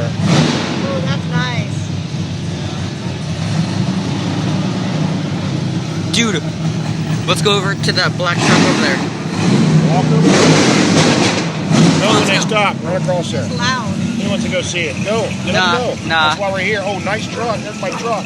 Oh, that's nice. Dude, let's go over to that black truck over there. Walk over there. No, Let's the next go. stop, right across there. It's loud. He wants to go see it. Go. Let him Nah, go. nah. That's why we're here. Oh, nice truck. That's my truck.